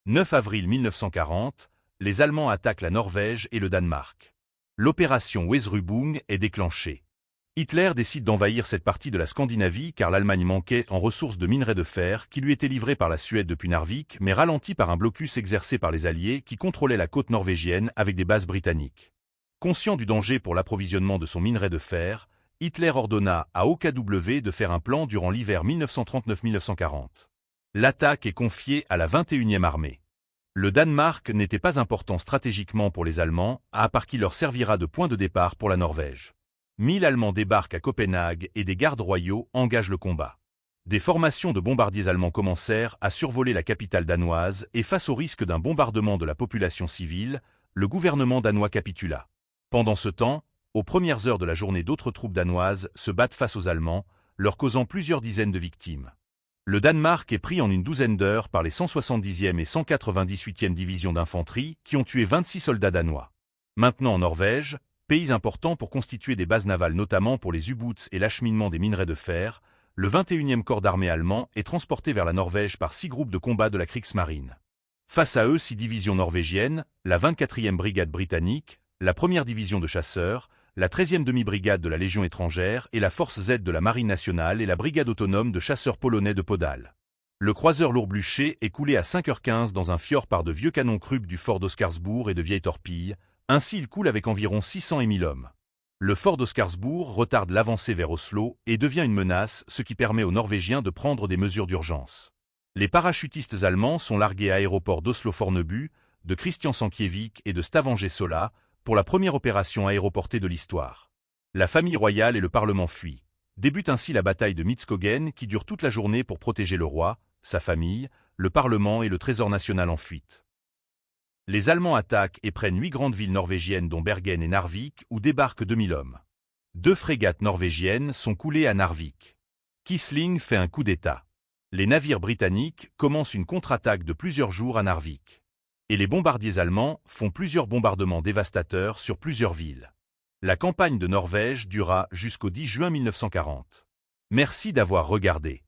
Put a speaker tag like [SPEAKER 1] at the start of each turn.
[SPEAKER 1] 9 avril 1940, les Allemands attaquent la Norvège et le Danemark. L'opération Weserübung est déclenchée. Hitler décide d'envahir cette partie de la Scandinavie car l'Allemagne manquait en ressources de minerais de fer qui lui étaient livrés par la Suède depuis Narvik mais ralentis par un blocus exercé par les Alliés qui contrôlaient la côte norvégienne avec des bases britanniques. Conscient du danger pour l'approvisionnement de son minerai de fer, Hitler ordonna à OKW de faire un plan durant l'hiver 1939-1940. L'attaque est confiée à la 21e armée. Le Danemark n'était pas important stratégiquement pour les Allemands, à part qu'il leur servira de point de départ pour la Norvège. 1000 Allemands débarquent à Copenhague et des gardes royaux engagent le combat. Des formations de bombardiers allemands commencèrent à survoler la capitale danoise et face au risque d'un bombardement de la population civile, le gouvernement danois capitula. Pendant ce temps, aux premières heures de la journée d'autres troupes danoises se battent face aux Allemands, leur causant plusieurs dizaines de victimes. Le Danemark est pris en une douzaine d'heures par les 170e et 198e divisions d'infanterie qui ont tué 26 soldats danois. Maintenant en Norvège, pays important pour constituer des bases navales notamment pour les U-boots et l'acheminement des minerais de fer, le 21e corps d'armée allemand est transporté vers la Norvège par 6 groupes de combat de la Kriegsmarine. Face à eux 6 divisions norvégiennes, la 24e brigade britannique, la 1re division de chasseurs, la 13e demi-brigade de la Légion étrangère et la force Z de la Marine nationale et la brigade autonome de chasseurs polonais de Podhale. Le croiseur lourd Blücher est coulé à 5h15 dans un fjord par de vieux canons Krupp du fort d'Oscarsbourg et de vieilles torpilles, ainsi il coule avec environ 600 et 1000 hommes. Le fort d'Oscarsbourg retarde l'avancée vers Oslo et devient une menace, ce qui permet aux Norvégiens de prendre des mesures d'urgence. Les parachutistes allemands sont largués à l'aéroport d'Oslo-Fornebu, de Kristiansand-Kjevik et de Stavanger-Sola, pour la première opération aéroportée de l'histoire. La famille royale et le Parlement fuient. Débute ainsi la bataille de Midskogen qui dure toute la journée pour protéger le roi, sa famille, le Parlement et le Trésor national en fuite. Les Allemands attaquent et prennent 8 grandes villes norvégiennes dont Bergen et Narvik où débarquent 2000 hommes. 2 frégates norvégiennes sont coulées à Narvik. Quisling fait un coup d'État. Les navires britanniques commencent une contre-attaque de plusieurs jours à Narvik. Et les bombardiers allemands font plusieurs bombardements dévastateurs sur plusieurs villes. La campagne de Norvège dura jusqu'au 10 juin 1940. Merci d'avoir regardé.